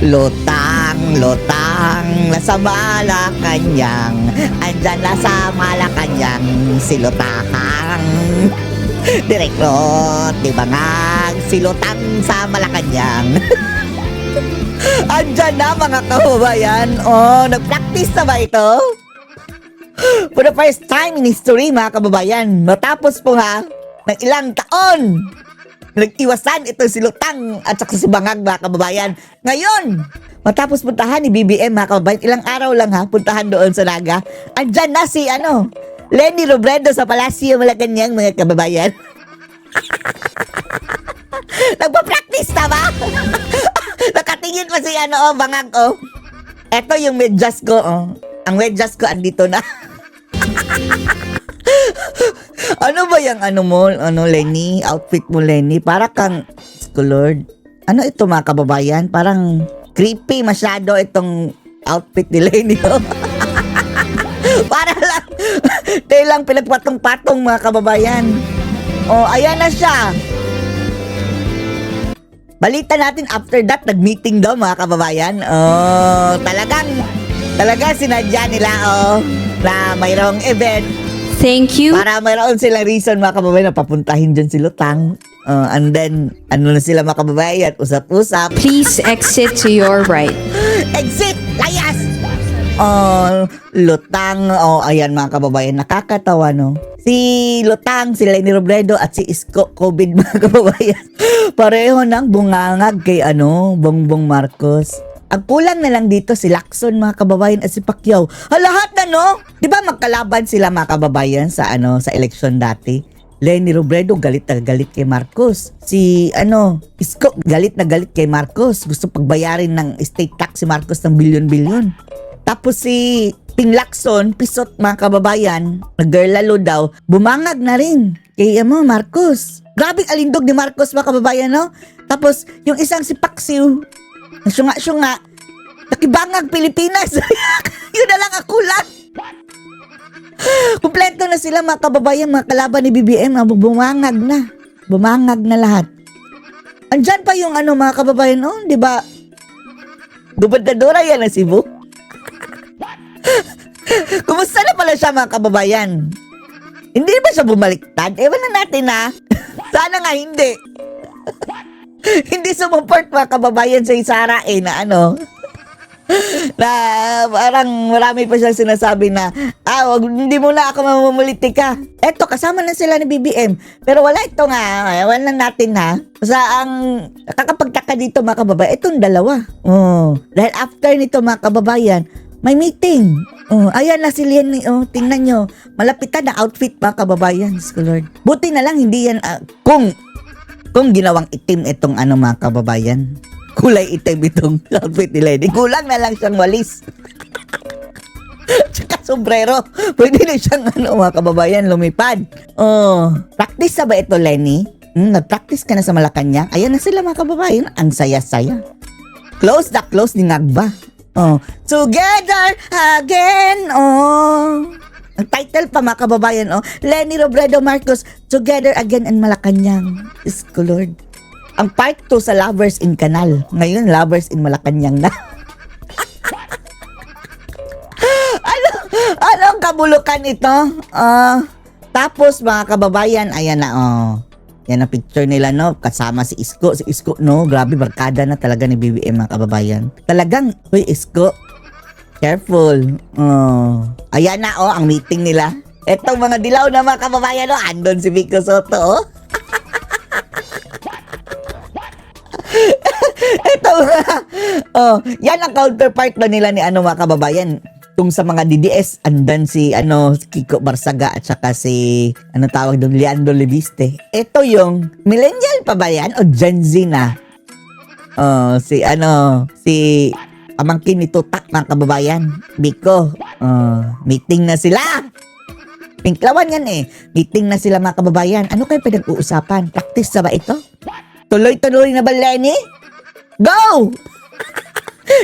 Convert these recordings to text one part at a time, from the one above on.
Lutang, lutang, nasa Malacanang. Andyan na sa Malacanang, si Lutang. Direkrot, di ba nga, si Lutang sa Malacanang. Andyan na mga kababayan. Oh, nag-practice na ba ito? For the first time in history mga kababayan, matapos po ha, ng ilang taon, nag-iwasan ito si Lutang at saka si Bangag mga kababayan. Ngayon, matapos puntahan ni BBM mga kababayan, ilang araw lang ha, puntahan doon sa Naga. Andyan na si Leni Robredo sa Palasyo Malacanang mga kababayan. Nagpa-practice na ba? Nakatingin pa si Bangag Eto yung medyas ko Ang medyas ko andito na. Ano ba yung mo, Lenny? Outfit mo, Lenny? Para kang, Lord. Ano ito mga kababayan? Parang creepy masyado itong outfit ni Lenny. Para lang, tayo lang pinagpatong-patong mga kababayan. Ayan na siya. Balita natin after that, nag-meeting daw mga kababayan. Talagang sinadya nila na mayroong event. Thank you. Para mayroon silang reason mga kababayan na papuntahin dyan si Lutang. And then, na sila mga kababayan, usap-usap. Please exit to your right. Exit! Layas! Lutang. Ayan mga kababayan, nakakatawa no. Si Lutang, si Leni Robredo at si Isko COVID mga kababayan. Pareho nang bungangag kay Bongbong Marcos. Ang kulang na lang dito si Lacson mga kababayan at si Pacquiao. Lahat na no? 'Di ba magkalaban sila mga kababayan sa sa eleksyon dati? Leni Robredo galit na galit kay Marcos. Si Isko galit na galit kay Marcos. Gusto pagbayarin ng estate tax si Marcos ng bilyon-bilyon. Tapos si Ping Lacson, pisot mga kababayan, nag-girlalo daw, bumangag na rin kay Marcos. Grabing alindog ni Marcos mga kababayan, no? Tapos yung isang si Paksiw, nasyunga-syunga, nakibangag Pilipinas. Yun na lang ang kulang. Kumpleto na sila mga kababayan, mga kalaban ni BBM, bumangag na. Bumangag na lahat. Andyan pa yung mga kababayan, di ba? Gubernadora yan na Cebu. Kumusta na pala siya mga kababayan? Hindi ba siya bumaliktad? Ewan na natin ha. Sana nga hindi. Hindi sumuport mga kababayan sa Sara na na parang marami pa siyang sinasabi na hindi mo na ako mamumulitika. Eto, kasama na sila ni BBM. Pero wala ito nga. Ewan lang natin ha. Sa ang nakakapagtaka dito mga kababayan, itong dalawa. Dahil after nito mga kababayan, may meeting. Ayan na si Lenny. Tingnan nyo. Malapitan na outfit mga kababayan. Lord. Buti na lang hindi yan kung ginawang itim itong mga kababayan. Kulay itim itong outfit ni Lenny. Kulang na lang siyang walis. Tsaka sombrero. Pwede na siyang mga kababayan lumipad. Practice na ba ito, Lenny? Nag-practice ka na sa Malacanang? Ayan na sila mga kababayan. Ang saya-saya. Close na close ni Ngagba. Together again. Ang title pa mga kababayan, Leni Robredo Marcos, Together Again in Malacanang. Isko Lord. Ang part 2 sa Lovers in Canal. Ngayon, Lovers in Malacanang na. Anong kabulukan ito? Tapos mga kababayan, ayan na, yan ang picture nila, no? Kasama si Isko. Si Isko, no? Grabe, barkada na talaga ni BBM, mga kababayan. Talagang, Isko, careful. Ayan na, ang meeting nila. Etong mga dilaw na mga kababayan, andon si Vico Soto, Ito, yan ang counterpart na nila ni mga kababayan. Tung sa mga DDS, andan si Kiko Barsaga at saka si tawag doon, Leandro Leviste. Ito yung millennial pa ba yan o Gen Z na? Si pamangkin ni Tutak mga kababayan, Biko. Meeting na sila. Pinklawan yan Meeting na sila mga kababayan. Ano kayo pinag-uusapan? Practice na ba ito? Tuloy-tuloy na ba, Lenny? Go!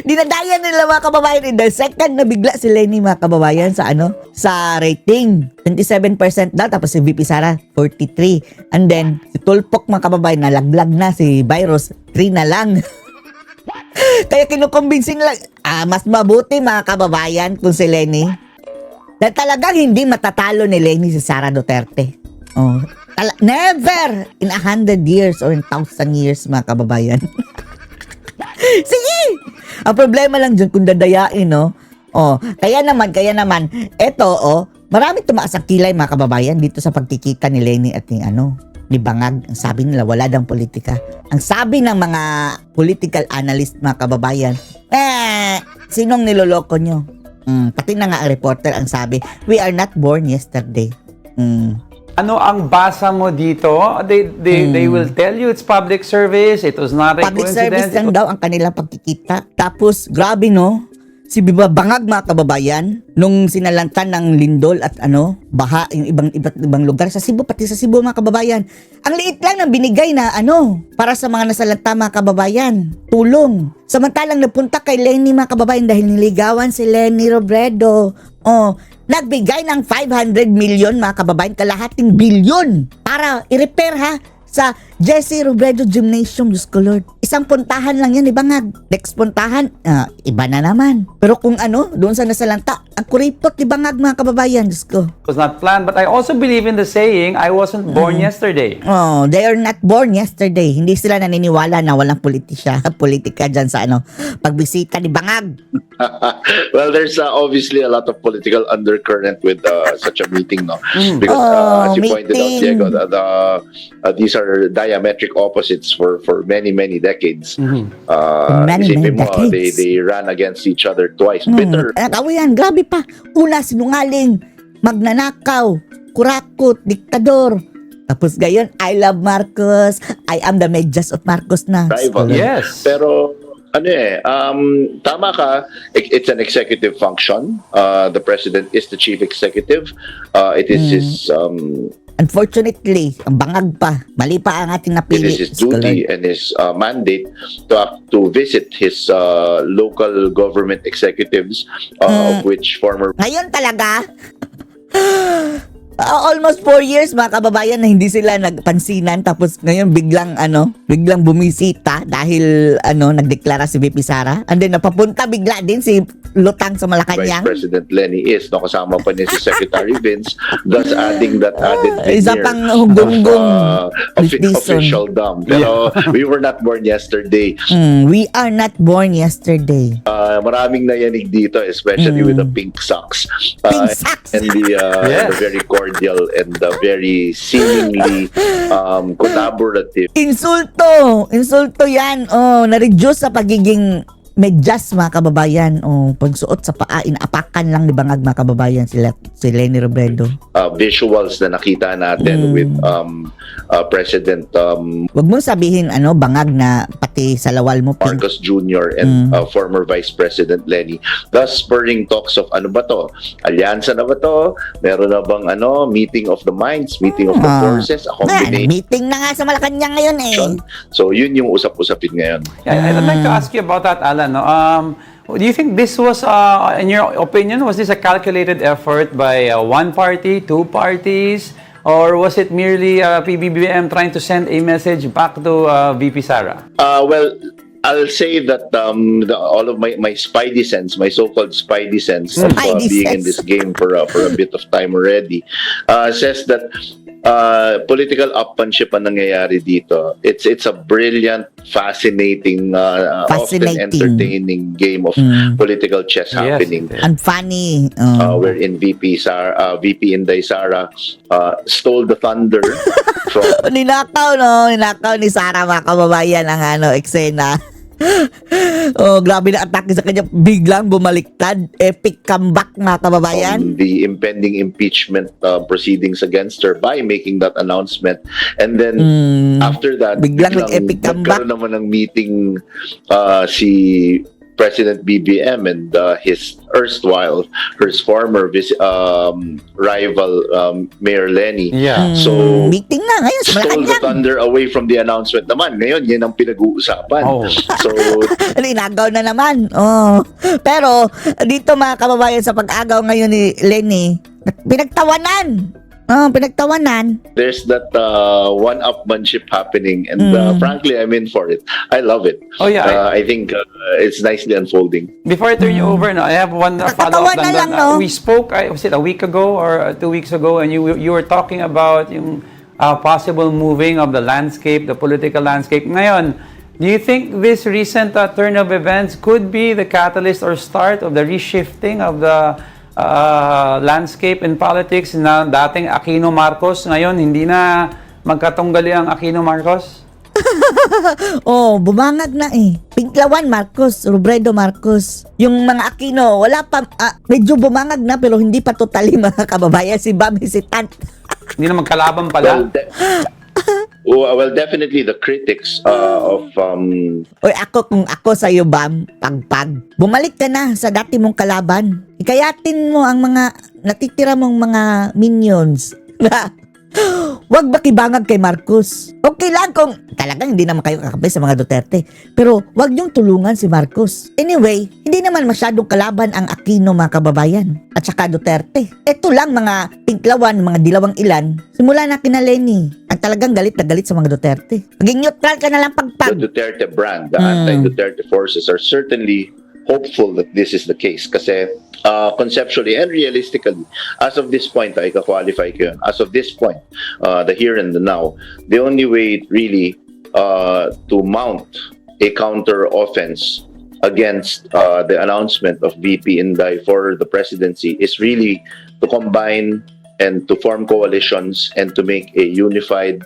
Dinadayan nila mga kababayan. In the second na bigla si Lenny mga kababayan sa sa rating. 27% daw, tapos si VP Sara 43. And then si Tulpok mga kababayan, nalaglag na si Virus 3 na lang. Kaya kinukumbinsin nila, mas mabuti mga kababayan kung si Lenny. Dahil talagang hindi matatalo ni Lenny si Sara Duterte. Oh, never in 100 years or in 1,000 years mga kababayan. Sige! Ang problema lang dyan kung dadayain, no? Oh, kaya naman, eto, marami tumaas ang kilay mga kababayan dito sa pagkikita ni Lenny at ni Bangag. Ang sabi nila, wala daw politika. Ang sabi ng mga political analyst mga kababayan, sinong niloloko nyo? Pati na nga ang reporter ang sabi, we are not born yesterday. Ano ang basa mo dito? They will tell you it's public service. It was not a Public coincidence. service lang daw ang kanilang pagkikita. Tapos, grabe no, si Biba Bangag mga kababayan, nung sinalantan ng lindol at baha, yung iba't ibang lugar sa Cebu, pati sa Cebu mga kababayan. Ang liit lang ng binigay na para sa mga nasalanta mga kababayan. Tulong. Samantalang napunta kay Lenny mga kababayan dahil niligawan si Lenny Robredo. Nagbigay ng 500 million mga kababayan, kalahating bilyon para i-repair sa Jesse Robredo Gymnasium, Diyos ko Lord. Isang puntahan lang yan, Bangag. Next puntahan, iba na naman. Pero kung doon sa nasalanta, ang kuripot ni Bangag mga kababayan, Diyos ko. It was not planned. But I also believe in the saying, I wasn't born yesterday. Oh, they are not born yesterday. Hindi sila naniniwala na walang politika dyan sa pagbisita ni Bangag. Well, there's obviously a lot of political undercurrent with such a meeting, no? Because as you pointed out, Diego, these are diametric opposites for many decades. Many Isipin mo, decades. they ran against each other twice. Bitter. Yan, grabe pa. Una, sinungaling, magnanakaw, kurakot, diktador. Tapos gayon, I love Marcos. I am the medyas of Marcos na. Rival. Yes. Pero tama ka, it's an executive function. The president is the chief executive. It is his Unfortunately, ang Bangag pa. Mali pa ang ating it napili. is his duty and his mandate to visit his local government executives, of which former Ngayon talaga, almost 4 years mga kababayan na hindi sila nagpansinan, tapos ngayon biglang bumisita dahil nagdeklara si VP Sara, and then napapunta bigla din si Lutang sa Vice Malacanang. President Lenny is, no, kasama pa niya si Secretary Vince, thus adding that added Isa veneer pang hunggong-hunggong of Dison. official dumb. Pero we were not born yesterday. We are not born yesterday. Maraming nayanig dito, especially with the pink socks. Pink socks! And the very cordial and the very seemingly collaborative. Insulto yan. Na-reduce sa pagiging medyas mga kababayan. Pagsuot sa paa, inaapakan lang ni Bangag mga kababayan si Lenny Robredo. Visuals na nakita natin with President Wag mo sabihin Bangag na pati sa lawal mo pink. Marcos Jr. and former Vice President Lenny, thus spurring talks of ano ba to? Alyansa na ba to? Meron na bang meeting of the minds, meeting of the forces, a combination? Meeting na nga sa Malacanang ngayon So yun yung usap-usapin ngayon. Yeah, I'd like to ask you about that, Alan. No? Do you think this was, in your opinion, was this a calculated effort by one party, two parties, or was it merely PBBM trying to send a message back to VP Sara? Well, I'll say that all of my spidey sense, my so-called spidey sense of being in this game for a bit of time already, says that political upmanship ang nangyayari dito. It's a brilliant, fascinating, often entertaining game of political chess happening. And funny. Wherein VP Inday Sara stole the thunder from Ninakaw ni Sara mga kababayan ang eksena. Grabe na atake sa kanya, biglang bumaliktad, epic comeback mga kababayan. The impending impeachment proceedings against her by making that announcement, and then after that biglang epic comeback. nagkaroon naman ng meeting si President BBM and his former rival Mayor Lenny. Yeah. So Meeting na ngayon sa stole the Malacanang. thunder away from the announcement naman. Ngayon, yan ang pinag-uusapan. Oh. So, Inagaw na naman. Pero dito mga kababayan sa pag-agaw ngayon ni Lenny, pinagtawanan Pinagtawanan. There's that one-upmanship happening, and frankly, I'm in for it. I love it. Oh, yeah. I think it's nicely unfolding. Before I turn you over, no, I have one follow-up Nakakatawa na lang, doon. no? We spoke, was it a week ago or 2 weeks ago, and you were talking about yung possible moving of the landscape, the political landscape. Ngayon, do you think this recent turn of events could be the catalyst or start of the reshifting of the landscape in politics na dating Aquino Marcos, ngayon hindi na magkatunggali ang Aquino Marcos? Bumangag na eh. Pinklawan Marcos, Robredo Marcos. Yung mga Aquino, wala pa, medyo bumangag na pero hindi pa totally mga kababayan. Si Bam Hesitant. Hindi na magkalaban pala? Well, definitely the critics of Oy, kung ako sa'yo, Bam, pagpag. Bumalik ka na sa dati mong kalaban. Ikayatin mo ang mga natitira mong mga minions. Huwag makibangag kay Marcos. Okay lang kung talagang hindi naman kayo kakabay sa mga Duterte. Pero huwag niyong tulungan si Marcos. Anyway, hindi naman masyadong kalaban ang Aquino mga kababayan. At saka Duterte. Ito lang mga pinklawan, mga dilawang ilan. Simula na kina Lenny. Ang talagang galit na galit sa mga Duterte. Maging neutral ka na lang the pagpag. Duterte brand, the anti-Duterte forces are certainly hopeful that this is the case kasi conceptually and realistically, as of this point, I qualify ko yun. As of this point, the here and the now, the only way really to mount a counter offense against the announcement of VP Inday for the presidency is really to combine and to form coalitions and to make a unified,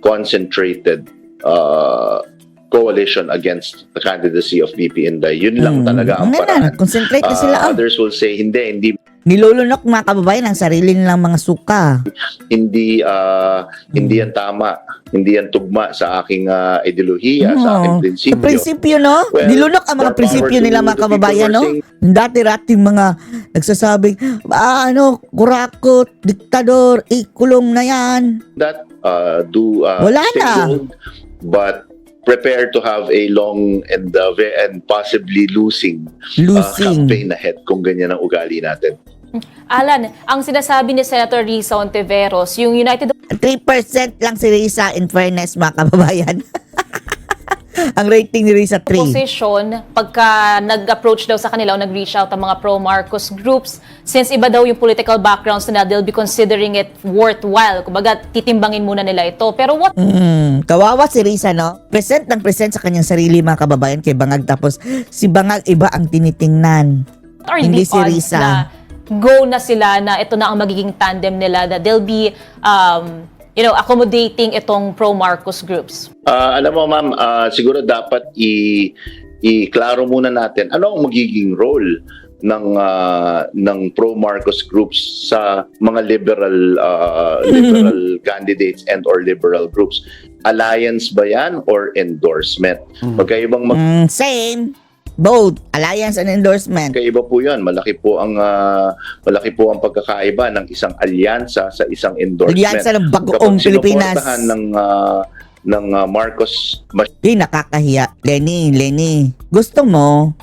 concentrated coalition against the candidacy of VP Inday. Yun lang talaga ang paraan. Concentrate na sila. Others will say, hindi Nilulunok mga kababayan ang sarili nilang mga suka. hindi yan tama, hindi yan tugma sa aking ideolohiya, sa aking prinsipyo. Sa prinsipyo, no? Well, Nilunok ang mga more prinsipyo power nila to mga the kababayan, people no? who are Dati-rating mga nagsasabing, kurakot, diktador, ikulong na yan. that do Wala stay na. gold, but prepare to have a long and possibly losing campaign ahead kung ganyan ang ugali natin. Alan, ang sinasabi ni Senator Risa Ontiveros, yung United 3% lang si Risa, in fairness mga kababayan. Ang rating ni Risa 3. Opposition, pagka nag-approach daw sa kanila o nag-reach out ang mga pro-Marcos groups, since iba daw yung political backgrounds nila, they'll be considering it worthwhile. Kumbaga, titimbangin muna nila ito. Pero what Kawawa si Risa, no? Present ng present sa kanyang sarili mga kababayan kay Bangag, tapos si Bangag iba ang tinitingnan. are Hindi the si odds Risa. na go na sila na ito na ang magiging tandem nila, that they'll be accommodating itong pro-Marcos groups? Alam mo ma'am, siguro dapat i-klaro muna natin ano ang magiging role ng pro-Marcos groups sa mga liberal candidates and or liberal groups. Alliance ba yan or endorsement? Magkaibang Same. Both. Alliance and endorsement. Kaiba po 'yon. Malaki po ang pagkakaiba ng isang alyansa sa isang endorsement. Alyansa ng Bagoong Pilipinas. Kapag ng Marcos Nakakahiya. Lenny. Gusto mo,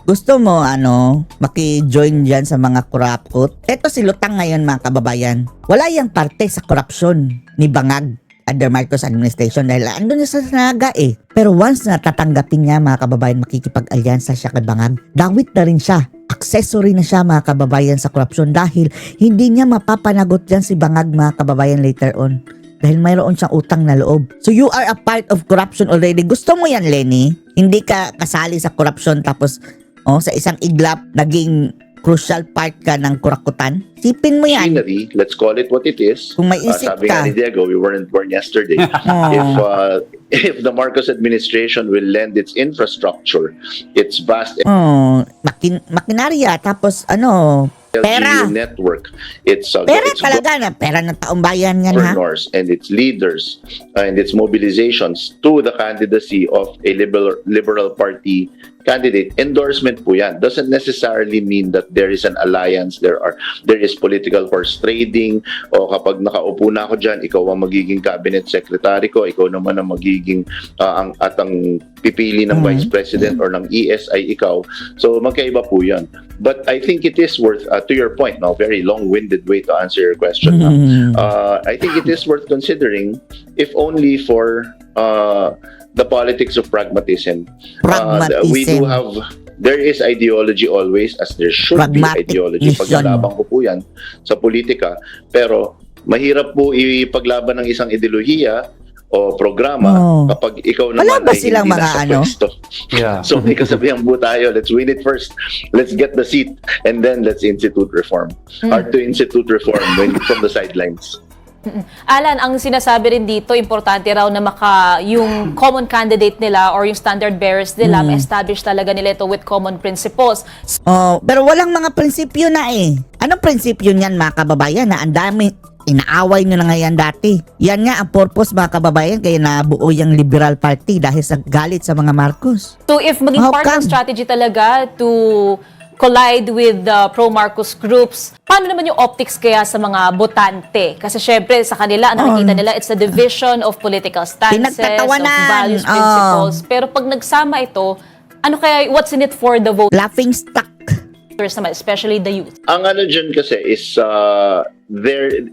maki-join dyan sa mga kurapot? Eto si Lutang ngayon mga kababayan. Wala yang parte sa korupsyon ni Bangag under Marcos administration dahil andun niya sa Naga eh. Pero once na tatanggapin niya mga kababayan, makikipag-alyansa siya kay Bangag, dawit na rin siya. Accessory na siya mga kababayan sa korupsyon dahil hindi niya mapapanagot dyan si Bangag mga kababayan later on. Dahil mayroon siyang utang na loob. So you are a part of corruption already. Gusto mo yan, Lenny? Hindi ka kasali sa corruption tapos sa isang iglap naging crucial part ka ng kurakutan? Sipin mo yan. machinery, let's call it what it is. Kung may isip sabi ka. nga ni Diego, we weren't born yesterday. If the Marcos administration will lend its infrastructure, its vast Makinarya, tapos pera. LGU network, its Pera talaga na, pera ng taong bayan yan ha. governors and its leaders and its mobilizations to the candidacy of a liberal party candidate, endorsement po yan. Doesn't necessarily mean that there is an alliance, there is political horse trading, o kapag nakaupo na ako dyan, ikaw ang magiging cabinet secretary ko, ikaw naman ang magiging ang pipili ng vice president or ng ES ay ikaw. So magkaiba po yan. But I think it is worth, to your point, no, very long-winded way to answer your question. I think it is worth considering, if only for the politics of pragmatism. We do have, there is ideology always, as there should be ideology. Paglalabang ko po yan sa politika. Pero mahirap po ipaglaban ng isang ideolohiya o programa kapag ikaw naman ba ay silang hindi mga nasa pwesto. Yeah. So may kasabihan po tayo, let's win it first. Let's get the seat and then let's institute reform. Hard to institute reform from the sidelines. Alan, ang sinasabi rin dito, importante raw na yung common candidate nila or yung standard bearers nila, ma-establish talaga nila ito with common principles. Pero walang mga prinsipyo na eh. Anong prinsipyo niyan, mga kababayan, na ang dami inaaway nyo na ngayon dati? Yan nga ang purpose, mga kababayan, kaya nabuo yung Liberal Party dahil sa galit sa mga Marcos. So if maging How part ng come? strategy talaga to collide with the pro-Marcos groups, paano naman yung optics kaya sa mga botante? Kasi syempre sa kanila, ang nakikita nila, it's a division of political stances, of Pinagtatawanan. values, principles. Pero pag nagsama ito, ano kaya, what's in it for the voters Laughing stock. naman, especially the youth? Ang ano dyan kasi is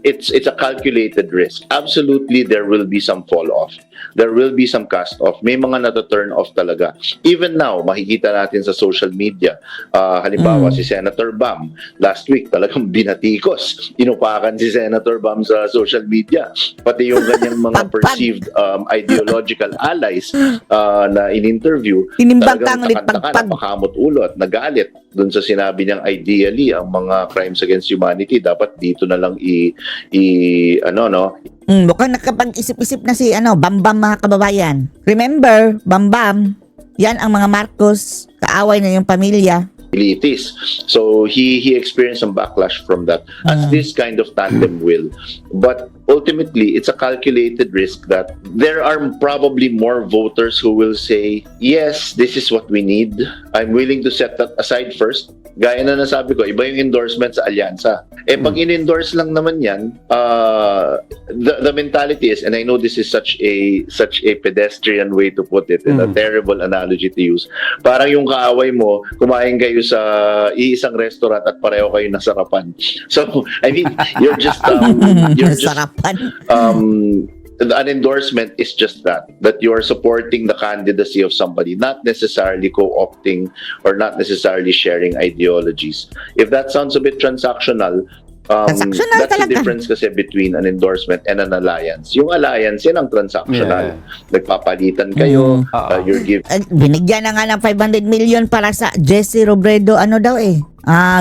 it's a calculated risk. Absolutely, there will be some fall off. There will be some cast off. May mga nata-turn off talaga. Even now, makikita natin sa social media. Halimbawa, si Senator Bam, last week talagang binatikos. Inupakan si Senator Bam sa social media. Pati yung kanyang mga perceived ideological allies na in-interview. Tinimbang talagang kang takanta-taka, napakamot ulo at nagalit dun sa sinabi niyang ideally ang mga crimes against humanity dapat dito na lang Mukhang nakapag-isip-isip na si Bambam, mga kababayan. Remember, Bambam, yan ang mga Marcos, kaaway na yung pamilya. elitist. So he experienced some backlash from that, as this kind of tandem will. But ultimately, it's a calculated risk that there are probably more voters who will say, yes, this is what we need. I'm willing to set that aside first. Gaya na nasabi ko, iba yung endorsement sa alyansa. Pag in-endorse lang naman yan, the mentality is, and I know this is such a pedestrian way to put it, and a terrible analogy to use. Parang yung kaaway mo, kumain kayo sa iisang restaurant at pareho kayo nasarapan. So, I mean, you're just Sarapan. an endorsement is just that you're supporting the candidacy of somebody, not necessarily co-opting or not necessarily sharing ideologies. If that sounds a bit transactional, Transactional that's the talaga. difference kasi between an endorsement and an alliance. Yung alliance, yan ang transactional. Nagpapalitan kayo, you're giving Binigyan na nga ng 500 million para sa Jesse Robredo,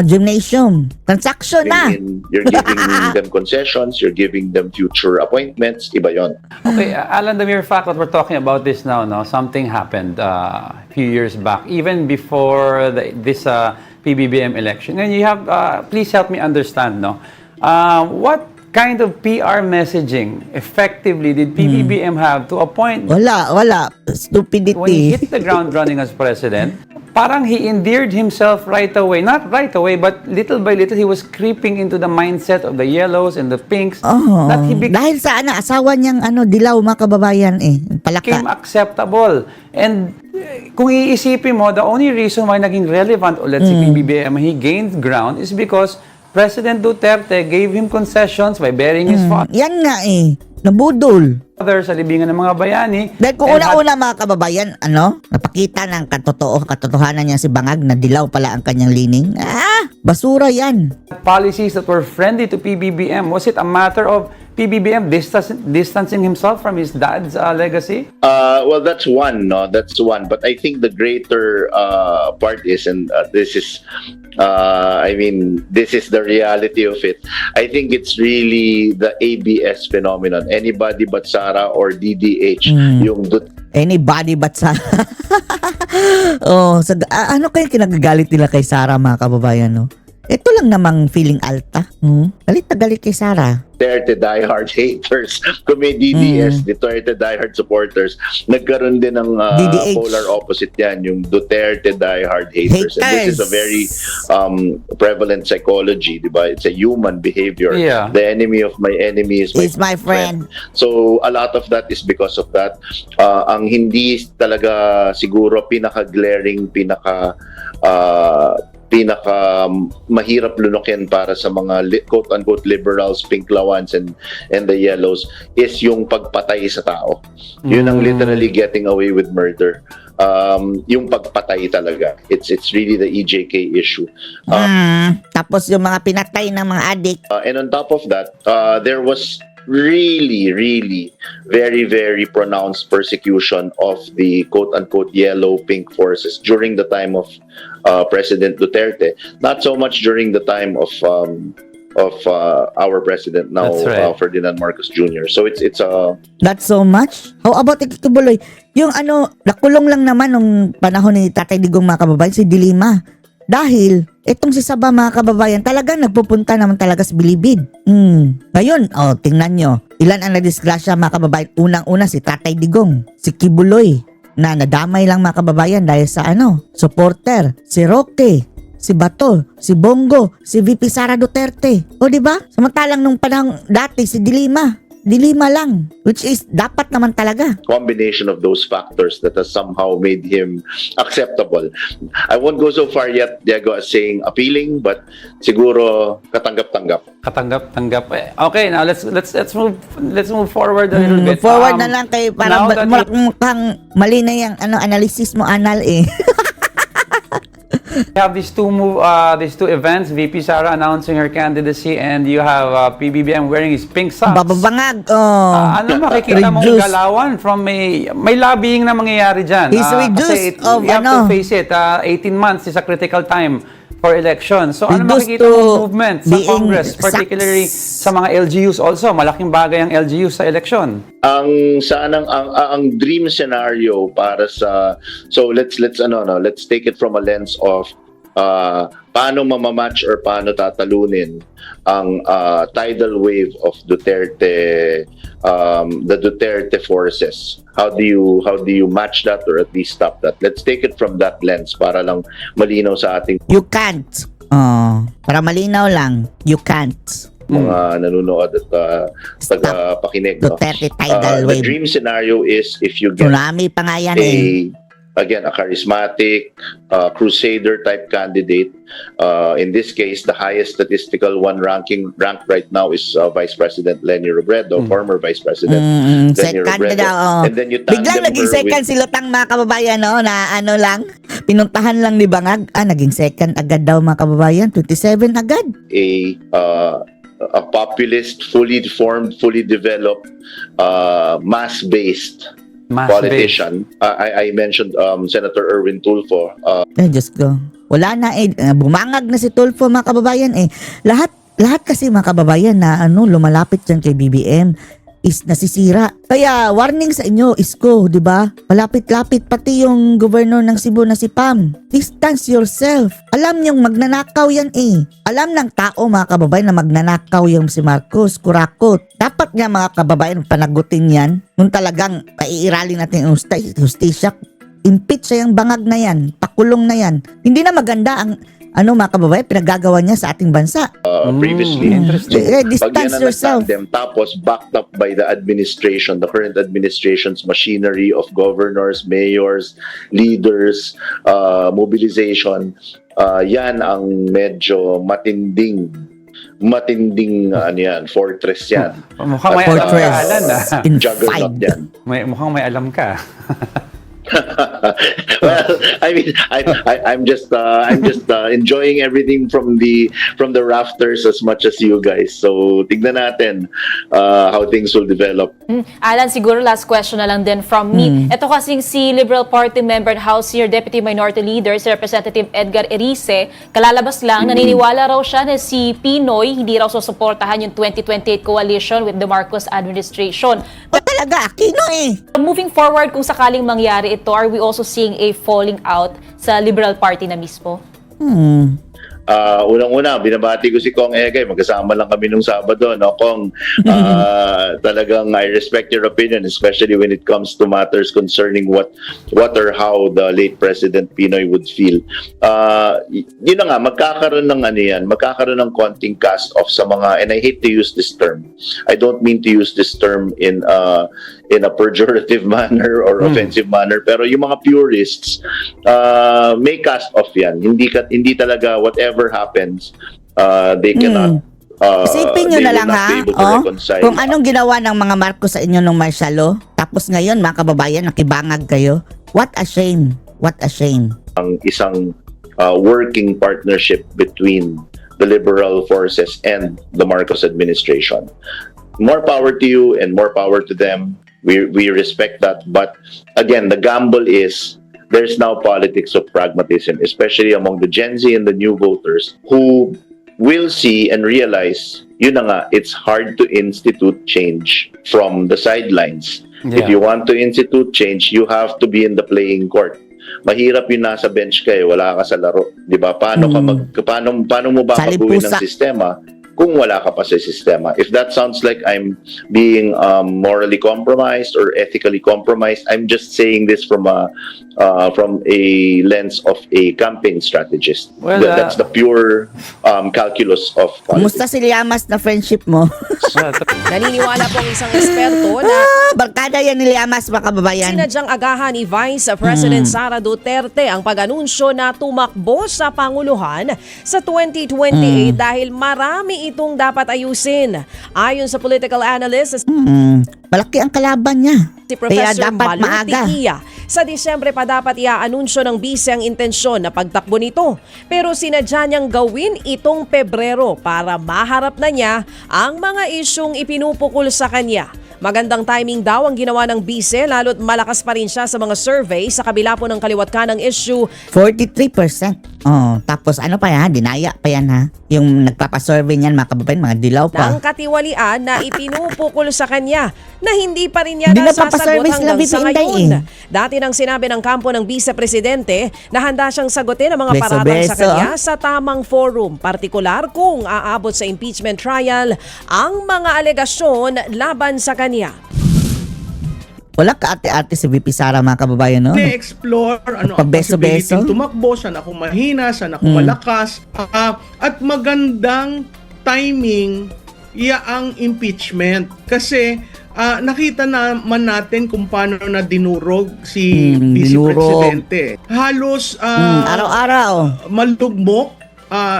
gymnasium. Transaction na. you're giving them concessions, you're giving them future appointments, iba yon. Okay, Alan, the mere fact that we're talking about this now, something happened a few years back, even before this PBBM election. And you have, please help me understand, what kind of PR messaging effectively did PBBM have to a point Wala. Stupidity. when he hit the ground running as president? Parang he endeared himself right away. Not right away, but little by little, he was creeping into the mindset of the yellows and the pinks. That he Dahil sa asawa niyang dilaw, mga kababayan palaka. became acceptable. And kung iisipin mo, the only reason why naging relevant ulit si PBBM, he gained ground, is because President Duterte gave him concessions by burying his Yan nga nabudol. father sa libingan ng mga bayani. Dahil kung And una-una, mga kababayan, napakita ng katotohanan niya si Bangag na dilaw pala ang kanyang lining. Basura yan. had policies that were friendly to PBBM. Was it a matter of PBBM distancing himself from his dad's legacy? Well, that's one, no? That's one. But I think the greater part is, and this is, this is the reality of it. I think it's really the ABS phenomenon. Anybody but Sara or DDH, yung Anybody but Sara. Ano kaya kinagagalit nila kay Sara, mga kababayan, Ito lang namang feeling alta. Galit na galit kay Sara. Duterte diehard haters, kung may DDS, Duterte diehard supporters, nagkaroon din ng DDH. polar opposite yan, yung Duterte diehard haters. And this is a very prevalent psychology, di ba? It's a human behavior. Yeah. The enemy of my enemy is My friend. So, a lot of that is because of that. Ang hindi talaga siguro pinaka-glaring, pinaka mahirap lunukin para sa mga quote-unquote liberals, pinklawans, and the yellows is yung pagpatay sa tao. Yun ang literally getting away with murder. Yung pagpatay talaga. It's really the EJK issue. Tapos yung mga pinatay ng mga adik. And on top of that, there was really very, very pronounced persecution of the quote-unquote yellow pink forces during the time of President Duterte. Not so much during the time of our president now, That's right. Ferdinand Marcos Jr. So it's Not so much? How about Ikitubuloy? Yung nakulong lang naman nung panahon ni Tatay Digong mga kababayan, si Dilima. Dahil, itong si Saba mga kababayan, talagang nagpupunta naman talaga sa Bilibid. Ngayon, tingnan nyo. Ilan ang nadisgrasya mga kababayan? Unang-una si Tatay Digong, si Kibuloy, na nadamay lang mga kababayan dahil sa supporter, si Roque, si Bato, si Bongo, si VP Sara Duterte. O diba? Samantalang nung panahon dati si Dilima lang, which is dapat naman talaga. combination of those factors that has somehow made him acceptable. I won't go so far yet, Diego, as saying appealing, but siguro katanggap-tanggap. Katanggap-tanggap. Okay, now let's move forward a little bit. Forward na lang kay para now that mukhang mali na yung analysis mo anal eh. We have these two events, VP Sara announcing her candidacy, and you have PBBM wearing his pink socks. Bababangag. Ano makikita mong Reduce. galawan from may lobbying na mangyayari dyan? He's reduced of you have to face it, 18 months is a critical time for election. So ano Reduced makikita mong to movement sa being Congress, particularly sa mga LGUs also? Malaking bagay ang LGUs sa election. Ang dream scenario para sa let's take it from a lens of paano mamamatch or paano tatalunin ang tidal wave of Duterte, the Duterte forces. How do you match that or at least stop that? Let's take it from that lens para lang malinaw sa ating You can't. Para malinaw lang, you can't. mga nanonood at taga-pakinig. Duterte tidal The wave. dream scenario is if you get Tsunami pa nga yan eh. a charismatic, crusader type candidate. In this case, the highest statistical one ranked right now is Vice President Leni Robredo, former Vice President Leni Second na Robredo. daw. And then you tandem Biglang naging her second with- si Lutang mga kababayan, na lang. Pinuntahan lang ni Bangag. Naging second agad daw mga kababayan. 27 agad. a populist, fully formed, fully developed, mass-based politician. I mentioned Senator Erwin Tulfo. Ay, Diyos ko. Wala na eh. Bumangag na si Tulfo mga kababayan eh. Lahat kasi mga kababayan na lumalapit dyan kay BBM is nasisira. Kaya warning sa inyo, Isko, di ba? Malapit-lapit pati yung governor ng Cebu na si Pam. Distance yourself. Alam niyong magnanakaw yan eh. Alam ng tao mga kababayan na magnanakaw yung si Marcos, kurakot. Dapat nga mga kababayan panagutin yan. Nung talagang paiiralin natin yung justisya, impeach siya yung Bangag na yan. Pakulong na yan. Hindi na maganda ang mga kababayan pinagagawa niya sa ating bansa. Previously. Interesting. Distance yourself. Tapos backed up by the administration, the current administration's machinery of governors, mayors, leaders, mobilization. Yan ang medyo matinding fortress yan. Mukhang may alam ka, Fortress Alan. in Juggernaut fight. yan. Mukhang may alam ka. Well, I mean, I'm just enjoying everything from the rafters as much as you guys. So tignan natin how things will develop. Alan, siguro last question na lang din from me. Ito kasing si Liberal Party member at House Senior Deputy Minority Leader, si Representative Edgar Erice, kalalabas lang, naniniwala raw siya na si Pinoy hindi raw susuportahan yung 2028 coalition with the Marcos administration. O talaga, Aquino eh. Moving forward, kung sakaling mangyari ito, are we also seeing a falling out sa Liberal Party na mismo? unang-una, binabati ko si Kong Egay. Magkasama lang kami nung Sabado, no? Kong, talagang I respect your opinion, especially when it comes to matters concerning what or how the late President Pinoy would feel. Yun na nga, magkakaroon ng konting cast-off sa mga, and I hate to use this term. I don't mean to use this term in a pejorative manner or offensive manner, pero yung mga purists, may cast-off yan. Hindi talaga, whatever happens, they cannot. Isipin nyo they na will lang not ha, be able to reconcile. kung anong ginawa ng mga Marcos sa inyo nung martialo, tapos ngayon mga kababayan, nakibangag kayo. What a shame. What a shame. Ang isang working partnership between the liberal forces and the Marcos administration. More power to you and more power to them. We respect that. But again, the gamble is there's now politics of pragmatism, especially among the Gen Z and the new voters who will see and realize, yun na nga, it's hard to institute change from the sidelines. Yeah. If you want to institute change, you have to be in the playing court. Mahirap yung nasa bench kayo, wala ka sa laro, 'di ba? Paano mo ba baguhin ang sistema kung wala ka pa sa sistema? If that sounds like I'm being morally compromised or ethically compromised, I'm just saying this from a lens of a campaign strategist. Well, That's the pure calculus of Kumusta politics. si Liamas na friendship mo? Naniniwala po ang isang eksperto na Barkada yan ni Liamas, mga kababayan. sinadyang agahan ni Vice President Sara Duterte ang pag-anunsyo na tumakbo sa Panguluhan sa 2028 dahil marami itong dapat ayusin. Ayon sa political analyst Malaki ang kalaban niya. si Kaya Professor dapat Malu maaga. Tiquia, sa Disyembre pa dapat iaanunsyo ng bise ang intensyon na pagtakbo nito. Pero sinadya niyang gawin itong Pebrero para maharap na niya ang mga isyong ipinupukol sa kanya. Magandang timing daw ang ginawa ng bise lalo't malakas pa rin siya sa mga survey sa kabila po ng kaliwat ka ng issue. 43%. Oh, tapos ano pa yan? Dinaya pa yan ha. Yung nagpapasurvey niyan, mga kababayan, mga dilaw pa. ng katiwalian na ipinupukol sa kanya na hindi pa rin niya Hindi nasasagot nagpapasurvey sila, hanggang sa Vice Inday, ngayon. eh. Dati nang sinabi ng kampo ng Vice-Presidente na handa siyang sagutin ang mga Beso, paratang sa beso. kanya sa tamang forum, partikular kung aabot sa impeachment trial ang mga alegasyon laban sa kanya. Wala ka ate-ate si VP Sara, mga kababayan, no? explore ano ang Pagbeso-beso? possibility tumakbo, saan ako mahina, saan ako malakas, at magandang timing ang impeachment kasi nakita naman natin kung paano na dinurog si Vice dinurog. Presidente. Halos Araw-araw. malugmok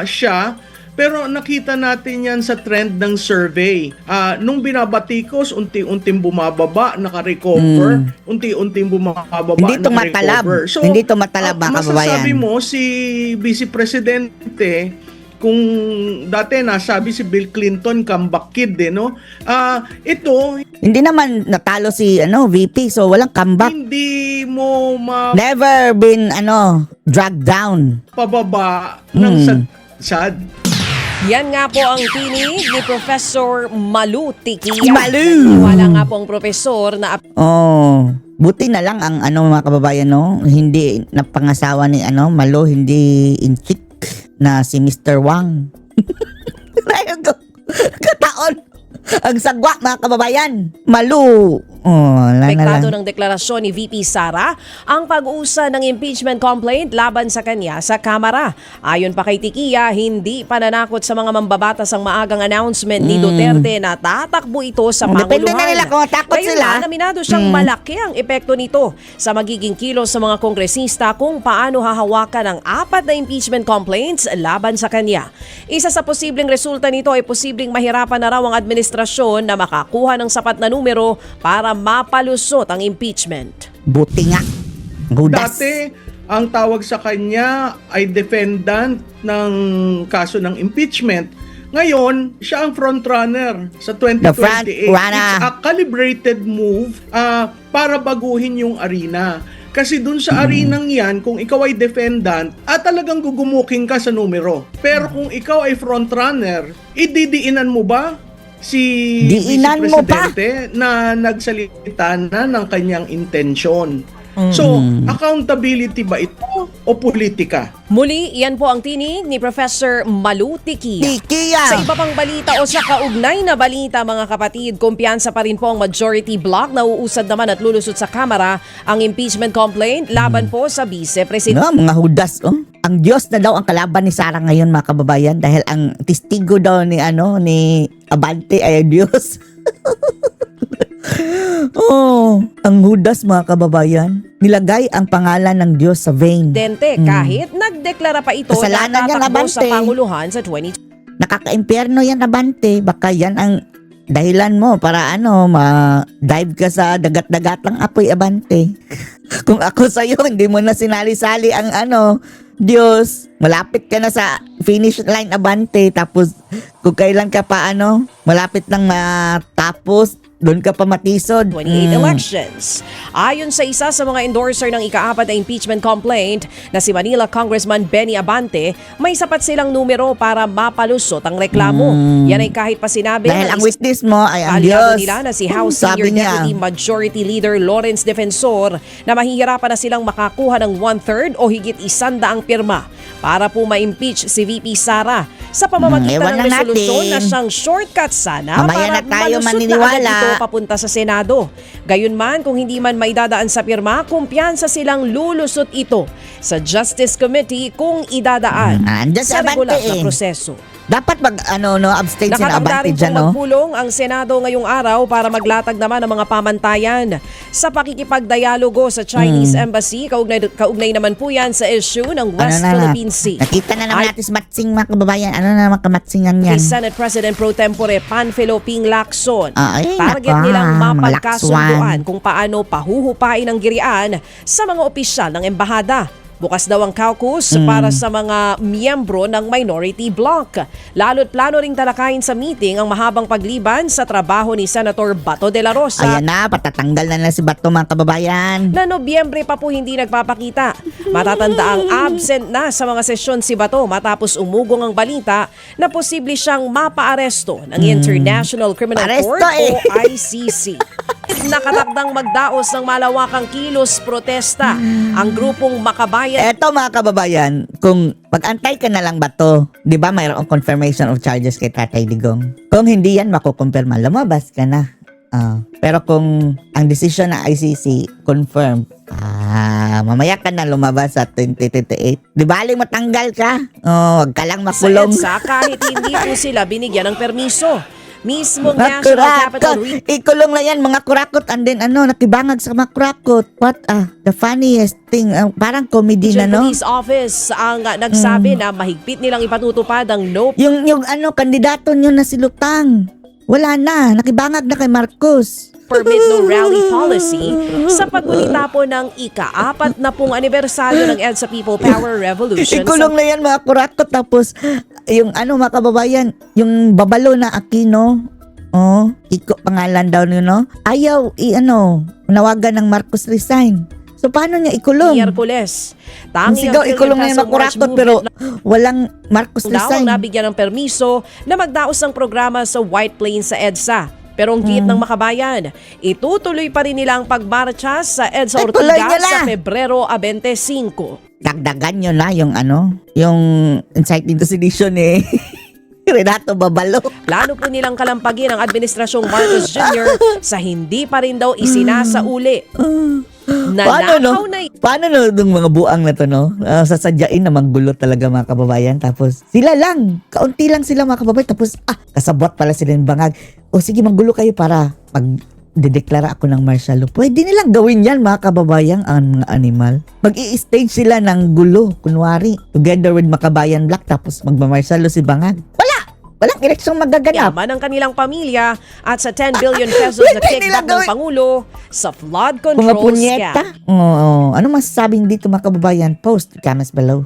siya. Pero nakita natin yan sa trend ng survey. Nung binabatikos, unti-unting bumababa, naka-recover. Unti-unting bumababa, Hindi tumatalab. naka-recover. Hindi tumatalab, mga kababayan. masasabi mo, si Vice Presidente, kung dati nasabi si Bill Clinton, comeback kid, no? Ito, Hindi naman natalo si VP, so walang comeback. hindi mo Never been dragged down. mapababa ng sad. Yan nga po ang tinig ni Professor Malu Tiquia. Malu! Wala nga po ang profesor na Oh, buti na lang ang mga kababayan, no, hindi napangasawa ni Malo, hindi inchik na si Mr. Wang. Ayun ko. Kataon. Ang sagwa, mga kababayan. Malu. Oh, apektado ng deklarasyon ni VP Sara ang pag-uusa ng impeachment complaint laban sa kanya sa Kamara. Ayon pa kay Tiquia, hindi pananakot sa mga mambabatas ang maagang announcement ni Duterte na tatakbo ito sa Panguluhan. Depende na nila kung takot Ngayon sila. na, aminado siyang malaki ang epekto nito sa magiging kilos sa mga kongresista kung paano hahawakan ang 4 na impeachment complaints laban sa kanya. Isa sa posibleng resulta nito ay posibleng mahirapan na raw ang administrasyon na makakuha ng sapat na numero para mapalusot ang impeachment. Buti nga. Gudas. Dati, ang tawag sa kanya ay defendant ng kaso ng impeachment. Ngayon, siya ang frontrunner sa 2028. The frontrunner. It's a calibrated move para baguhin yung arena. Kasi dun sa arenang yan, kung ikaw ay defendant, talagang gugumuking ka sa numero. Pero kung ikaw ay frontrunner, ididiinan mo ba si Diinan Vice mo ba? Presidente na nagsalita na ng kanyang intensyon? So, accountability ba ito o politika? Muli, iyan po ang tinig ni Professor Malu Tikia. Tikia! Sa iba pang balita o sa kaugnay na balita mga kapatid, kumpiyansa pa rin po ang majority bloc na uusad naman at lulusot sa Kamara ang impeachment complaint laban po sa Vice President. No, mga hudas, oh. Ang Diyos na daw ang kalaban ni Sarah ngayon, mga kababayan, dahil ang testigo daw ni Abante ay ang Diyos. Oh, ang hudas, mga kababayan. Nilagay ang pangalan ng Diyos sa vein. Kahit nagdeklara pa ito Kasalanan niya, na tatakbo sa Abante. Panguluhan sa 2020. Nakaka-impyerno yan, Abante. Baka yan ang dahilan mo para ma-dive ka sa dagat-dagatang apoy, Abante. Kung ako sa'yo, hindi mo na sinali-sali ang Diyos. Malapit ka na sa finish line, Abante. Tapos, kung kailan ka pa malapit nang matapos, doon ka pa matisod. 28 elections. Ayon sa isa sa mga endorser ng ika-4 na impeachment complaint na si Manila Congressman Benny Abante, may sapat silang numero para mapalusot ang reklamo. Yan ay kahit pa sinabi Dahil ng ang witness mo ay ang aliado Diyos. nila na si House Sabi Senior niya. Deputy Majority Leader Lawrence Defensor na mahihirapan na silang makakuha ng 1/3 o higit 100 pirma para po ma-impeach si VP Sara sa pamamagitan ewan ng na resolusyon natin. na siyang shortcut sana Mamaya para na tayo malusot maniniwala. na agad ito papunta sa Senado. Gayunman, kung hindi man may dadaan sa pirma, kumpiyansa silang lulusot ito sa Justice Committee kung idadaan Andyan si sa Abante regular na eh. proseso. Dapat abstain si Nakatanda Abante rin dyan, pong magpulong ang Senado ngayong araw para maglatag naman ng mga pamantayan sa pakikipagdialogo sa Chinese Embassy. Kaugnay naman po yan sa issue ng West Philippine Sea. Nakita na naman natin si Matsing, mga kababayan. Ano na naman kamatsingan yan? Kay Senate President Pro Tempore Panfilo Ping Lacson. Ay, Target nako, nilang mga mapagkasunduan lakswan. kung paano pahuhupain ang girian sa mga opisyal ng embahada. Bukas daw ang caucus para sa mga miyembro ng minority bloc. Lalo't plano ring talakayin sa meeting ang mahabang pagliban sa trabaho ni Senator Bato de la Rosa Ayan na, patatanggal na si Bato, mga kababayan. na Nobyembre pa po hindi nagpapakita. Matatanda ang absent na sa mga sesyon si Bato matapos umugong ang balita na posible siyang mapaaresto ng International Criminal Aresto Court o eh. ICC. Nakatakdang magdaos ng malawakang kilos protesta ang grupong Makabayan. Eto, mga kababayan, kung pag-antay ka na lang Bato, di ba mayroong confirmation of charges kay Tatay Digong? Kung hindi yan makukumpirma, lumabas ka na. Pero kung ang decision ng ICC confirmed, mamaya ka na lumabas sa 2028. Di ba aling matanggal ka? Wag ka lang Sa makulong. EDSA, kahit hindi po sila binigyan ng permiso. Mismong Mga National Capital kurakot. Ikulong na yan, mga kurakot. And then, nakibangag sa mga kurakot. What, the funniest thing, parang comedy na, no? Police Office ang nagsabi na mahigpit nilang ipatutupad ang no Yung kandidato nyo na si Lutang. Wala na, nakibangag na kay Marcos. permit no rally policy sa paggunita po ng ika-4 na pong anibersaryo ng EDSA People Power Revolution. Ikulong na yan, mga kurakot. Tapos, yung mga kababayan, yung babalo na Aquino, pangalan daw nyo, no? Ayaw, nawagan ng Marcos resign. So, paano niya ikulong? Miyerkules. Ang sigaw, ikulong na yung mga kurakot, pero walang Marcos Dawang resign. nabigyan ng permiso na magdaos ng programa sa White Plains sa EDSA. Pero ang giit ng Makabayan, itutuloy pa rin nila ang pagmarcha sa EDSA Ay, tuloy Ortigas nila. sa Pebrero 25. Dagdagan nyo na yung inciting to sedition eh. Renato Babalo. Plano po nilang kalampagin ang administrasyong Marcos Jr. sa hindi pa rin daw isinasauli. Nanakaw na Paano nung mga buang na to, no? Sasadyain na maggulo talaga, mga kababayan. Tapos, sila lang. Kaunti lang sila, mga kababayan. Tapos, kasabot pala sila ng bangag. O sige, maggulo kayo para magdedeklara ako ng martial law. Pwede nilang gawin yan, mga kababayan, ang mga animal. Mag-i-stage sila ng gulo, kunwari. Together with Makabayan Black. Tapos, magmamartial law si bangag. Walang direksyong magaganap. yaman ng kanilang pamilya at sa 10 billion pesos na Pwede nilang kickback ng gawin. Pangulo sa flood Mga control punyeta. scam. Oo. Ano masasabing dito, mga kababayan? Post comments below.